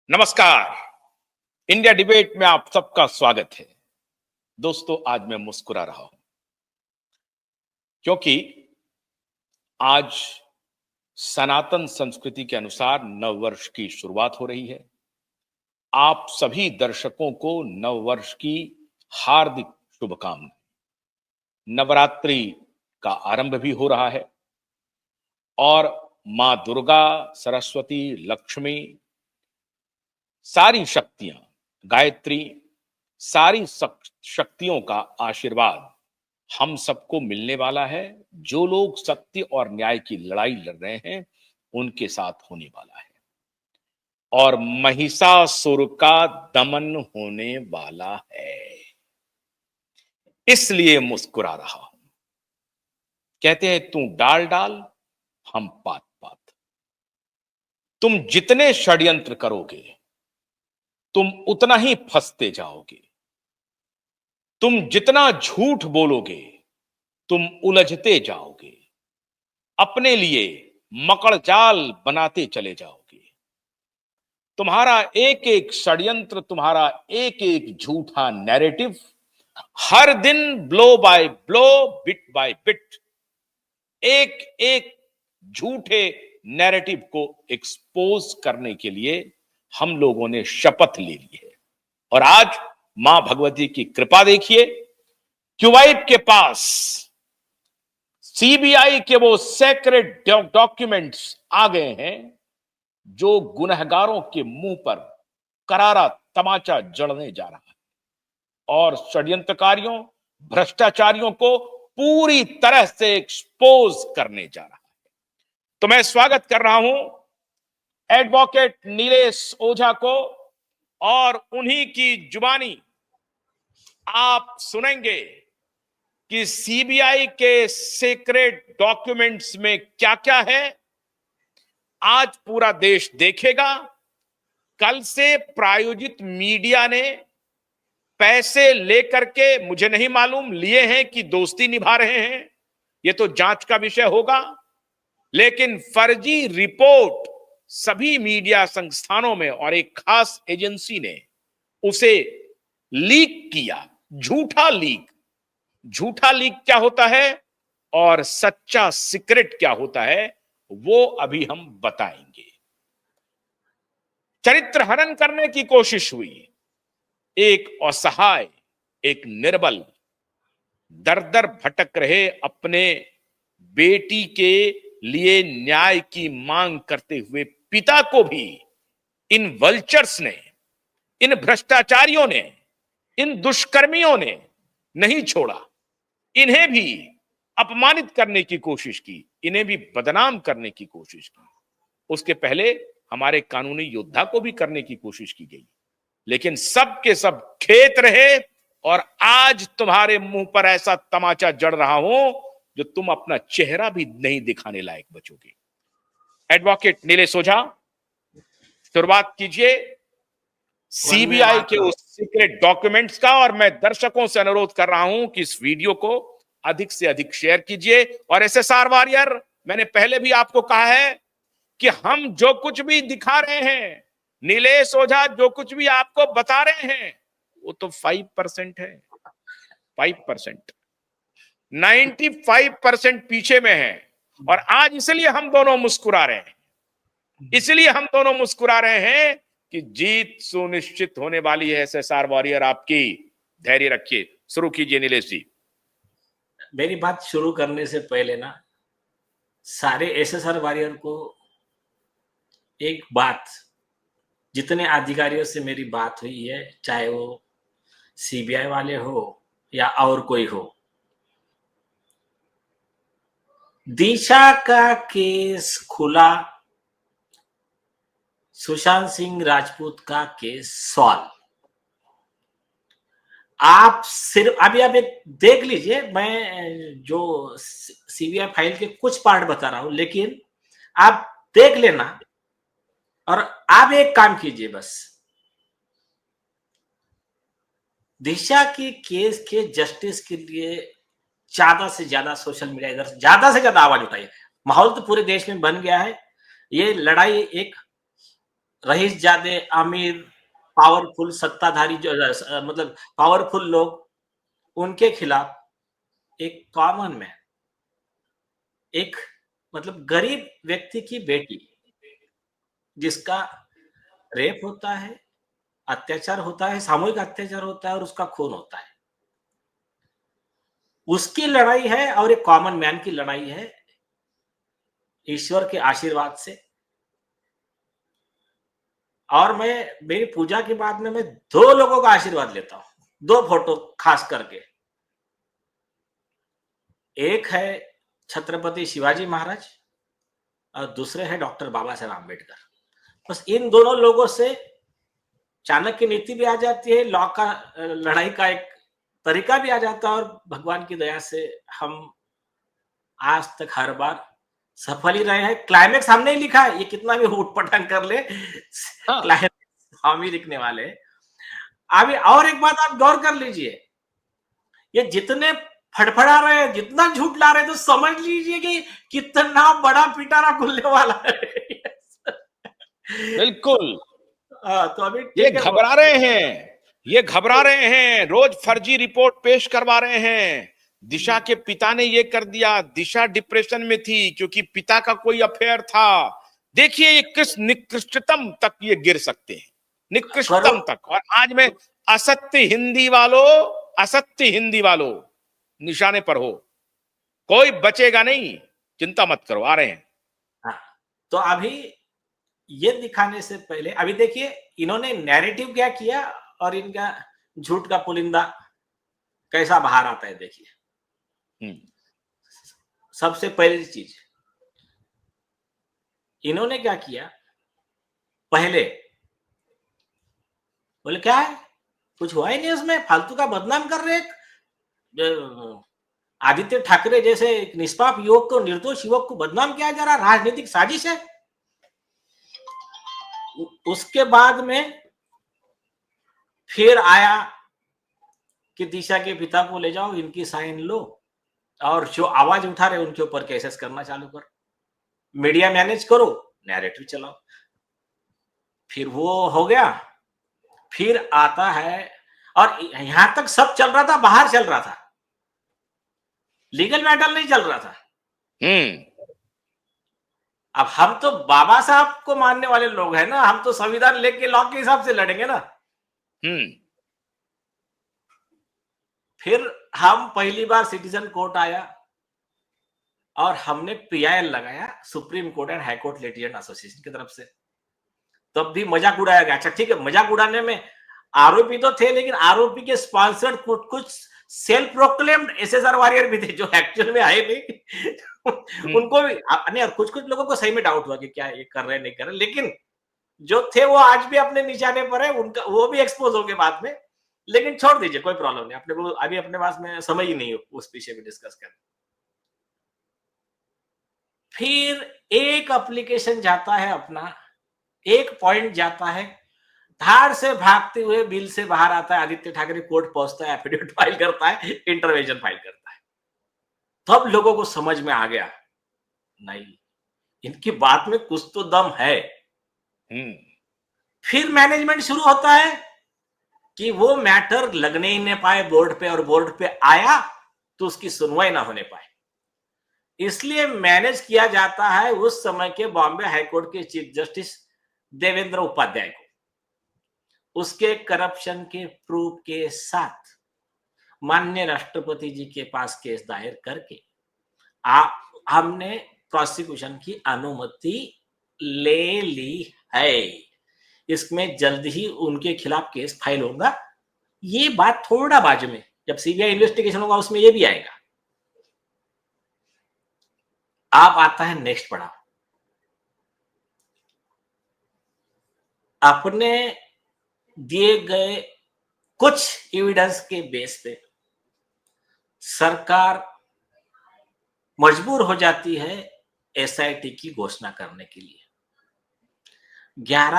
नमस्कार। India debate में आप सबका स्वागत है। दोस्तों, आज मैं मुस्कुरा रहा हूं क्योंकि आज सनातन संस्कृति के अनुसार नववर्ष की शुरुआत हो रही है। आप सभी दर्शकों को नववर्ष की हार्दिक शुभकामनाएं। नवरात्रि का आरंभ भी हो रहा है और मां दुर्गा, सरस्वती, लक्ष्मी, सारी शक्तियां, गायत्री, सारी शक्तियों का आशीर्वाद हम सबको मिलने वाला है। जो लोग सत्य और न्याय की लड़ाई लड़ रहे हैं उनके साथ होने वाला है और महिषासुर का दमन होने वाला है। इसलिए मुस्कुरा रहा हूं। कहते हैं तू डाल डाल, हम पात पात। तुम जितने षड्यंत्र करोगे तुम उतना ही फंसते जाओगे। तुम जितना झूठ बोलोगे तुम उलझते जाओगे। अपने लिए मकड़जाल बनाते चले जाओगे। तुम्हारा एक एक षड्यंत्र, तुम्हारा एक एक झूठा नैरेटिव हर दिन blow by blow, bit by bit एक एक झूठे नैरेटिव को एक्सपोज करने के लिए हम लोगों ने शपथ ले ली है। और आज मां भगवती की कृपा देखिए, क्यूवाइट के पास सीबीआई के वो सेक्रेट डॉक्यूमेंट्स आ गए हैं जो गुनहगारों के मुंह पर करारा तमाचा जड़ने जा रहा है और षड्यंत्रकारियों, भ्रष्टाचारियों को पूरी तरह से एक्सपोज करने जा रहा है। तो मैं स्वागत कर रहा हूं एडवोकेट नीलेश ओझा को और उन्हीं की जुबानी आप सुनेंगे कि सीबीआई के सीक्रेट डॉक्यूमेंट्स में क्या क्या है। आज पूरा देश देखेगा। कल से प्रायोजित मीडिया ने पैसे लेकर के, मुझे नहीं मालूम लिए हैं कि दोस्ती निभा रहे हैं, यह तो जांच का विषय होगा, लेकिन फर्जी रिपोर्ट सभी मीडिया संस्थानों में और एक खास एजेंसी ने उसे लीक किया। झूठा लीक। झूठा लीक क्या होता है और सच्चा सीक्रेट क्या होता है वो अभी हम बताएंगे। चरित्र हनन करने की कोशिश हुई। एक असहाय, एक निर्बल, दर दर भटक रहे अपने बेटी के लिए न्याय की मांग करते हुए पिता को भी इन वल्चर्स ने, इन भ्रष्टाचारियों ने, इन दुष्कर्मियों ने नहीं छोड़ा। इन्हें भी अपमानित करने की कोशिश की, इन्हें भी बदनाम करने की कोशिश की। उसके पहले हमारे कानूनी योद्धा को भी करने की कोशिश की गई, लेकिन सब के सब खेत रहे। और आज तुम्हारे मुंह पर ऐसा तमाचा जड़ रहा हूं जो तुम अपना चेहरा भी नहीं दिखाने लायक बचोगे। एडवोकेट नीलेश ओझा, शुरुआत कीजिए सीबीआई के उस सीक्रेट डॉक्यूमेंट्स का। और मैं दर्शकों से अनुरोध कर रहा हूं कि इस वीडियो को अधिक से अधिक शेयर कीजिए। और एसएसआर वॉरियर, मैंने पहले भी आपको कहा है कि हम जो कुछ भी दिखा रहे हैं, नीलेश ओझा जो कुछ भी आपको बता रहे हैं, वो तो 5% है। 5%, 95% पीछे में है। और आज इसलिए हम दोनों मुस्कुरा रहे हैं, इसलिए हम दोनों मुस्कुरा रहे हैं कि जीत सुनिश्चित होने वाली है। एसएसआर वॉरियर आपकी, धैर्य रखिए। शुरू कीजिए नीलेश जी। मेरी बात शुरू करने से पहले ना, सारे एसएसआर वॉरियर को एक बात, जितने अधिकारियों से मेरी बात हुई है, चाहे वो सीबीआई वाले हो या और कोई हो, दिशा का केस खुला, सुशांत सिंह राजपूत का केस सॉल्व। आप सिर्फ अभी आप एक देख लीजिए, मैं जो सीबीआई फाइल के कुछ पार्ट बता रहा हूं, लेकिन आप देख लेना और आप एक काम कीजिए, बस दिशा के केस के जस्टिस के लिए ज्यादा से ज्यादा सोशल मीडिया इधर ज्यादा से ज्यादा आवाज उठाइए। माहौल तो पूरे देश में बन गया है। ये लड़ाई एक रईसजादे, अमीर, पावरफुल सत्ताधारी जो मतलब पावरफुल लोग, उनके खिलाफ एक कॉमन मैन, एक मतलब गरीब व्यक्ति की बेटी जिसका रेप होता है, अत्याचार होता है, सामूहिक अत्याचार होता है और उसका खून होता है, उसकी लड़ाई है और एक कॉमन मैन की लड़ाई है ईश्वर के आशीर्वाद से। और मैं मेरी पूजा के बाद में मैं दो लोगों का आशीर्वाद लेता हूं, दो फोटो खास करके। एक है छत्रपति शिवाजी महाराज और दूसरे है डॉक्टर बाबा साहेब आंबेडकर। बस इन दोनों लोगों से चाणक्य नीति भी आ जाती है, लॉ का लड़ाई का एक तरीका भी आ जाता है और भगवान की दया से हम आज तक हर बार सफल ही रहे हैं। क्लाइमेक्स हमने ही लिखा है, ये कितना भी उटपटांग कर ले, हाँ। क्लाइमेक्स हम ही लिखने वाले हैं। अभी और एक बात आप गौर कर लीजिए, ये जितने फड़फड़ा रहे हैं, जितना झूठ ला रहे हैं, तो समझ लीजिए कि कितना बड़ा पिटारा खुलने वाला है। बिल्कुल, तो अभी ये ठीक है। घबरा रहे हैं, ये घबरा रहे हैं, रोज फर्जी रिपोर्ट पेश करवा रहे हैं। दिशा के पिता ने ये कर दिया, दिशा डिप्रेशन में थी क्योंकि पिता का कोई अफेयर था। देखिए ये किस निकृष्टतम तक ये गिर सकते हैं, निकृष्टतम तक। और आज में असत्य हिंदी वालों निशाने पर हो, कोई बचेगा नहीं, चिंता मत करो, आ रहे हैं। हाँ, तो अभी ये दिखाने से पहले अभी देखिए इन्होंने नैरेटिव क्या किया और इनका झूठ का पुलिंदा कैसा बाहर आता है। देखिए सबसे पहली चीज इन्होंने क्या किया, पहले बोले क्या है, कुछ हुआ ही नहीं उसमें, फालतू का बदनाम कर रहे। आदित्य ठाकरे जैसे एक निष्पाप युवक को, निर्दोष युवक को बदनाम किया जा रहा, राजनीतिक साजिश है। उसके बाद में फिर आया कि दिशा के पिता को ले जाओ, इनकी साइन लो और जो आवाज उठा रहे उनके ऊपर केसेस करना चालू करो, मीडिया मैनेज करो, नैरेटिव चलाओ। फिर वो हो गया, फिर आता है और यहां तक सब चल रहा था, बाहर चल रहा था, लीगल मैटर नहीं चल रहा था। अब हम तो बाबा साहब को मानने वाले लोग हैं ना, हम तो संविधान लेके लॉ के हिसाब से लड़ेंगे ना। फिर हम पहली बार सिटीजन कोर्ट आया और हमने पीआईएल लगाया, supreme court and high court litigant association की तरफ से। तब भी मजाक उड़ाया गया। अच्छा ठीक है, मजाक उड़ाने में आरोपी तो थे, लेकिन आरोपी के स्पॉन्सर्ड कुछ सेल्फ प्रोक्लेम्ड एसएसआर वॉरियर भी थे जो एक्चुअल में आए नहीं। उनको भी नहीं, और कुछ लोगों को सही में डाउट हुआ कि क्या ये कर रहे नहीं कर रहे, लेकिन जो थे वो आज भी अपने निशाने पर है, उनका वो भी एक्सपोज हो गए बाद में। लेकिन छोड़ दीजिए, कोई प्रॉब्लम नहीं, अपने को अभी अपने पास में समय ही नहीं हो उस विषय में डिस्कस करने। फिर एक एप्लीकेशन जाता है अपना, एक पॉइंट जाता है, धार से भागते हुए बिल से बाहर आता है, आदित्य ठाकरे कोर्ट पहुंचता है, एफिडेविट फाइल करता है, इंटरवेंशन फाइल करता है। तब लोगों को समझ में आ गया, नहीं इनकी बात में कुछ तो दम है। फिर मैनेजमेंट शुरू होता है कि वो मैटर लगने ही नहीं पाए बोर्ड पे, और बोर्ड पे आया तो उसकी सुनवाई ना होने पाए, इसलिए मैनेज किया जाता है उस समय के बॉम्बे हाईकोर्ट के चीफ जस्टिस देवेंद्र उपाध्याय को। उसके करप्शन के प्रूफ के साथ माननीय राष्ट्रपति जी के पास केस दायर करके हमने प्रोसिक्यूशन की अनुमति ले ली है। इसमें जल्द ही उनके खिलाफ केस फाइल होगा। ये बात थोड़ा बाजू में, जब सीबीआई इन्वेस्टिगेशन होगा उसमें ये भी आएगा। अब आता है नेक्स्ट पड़ाव, अपने दिए गए कुछ एविडेंस के बेस पे सरकार मजबूर हो जाती है एसआईटी की घोषणा करने के लिए। 11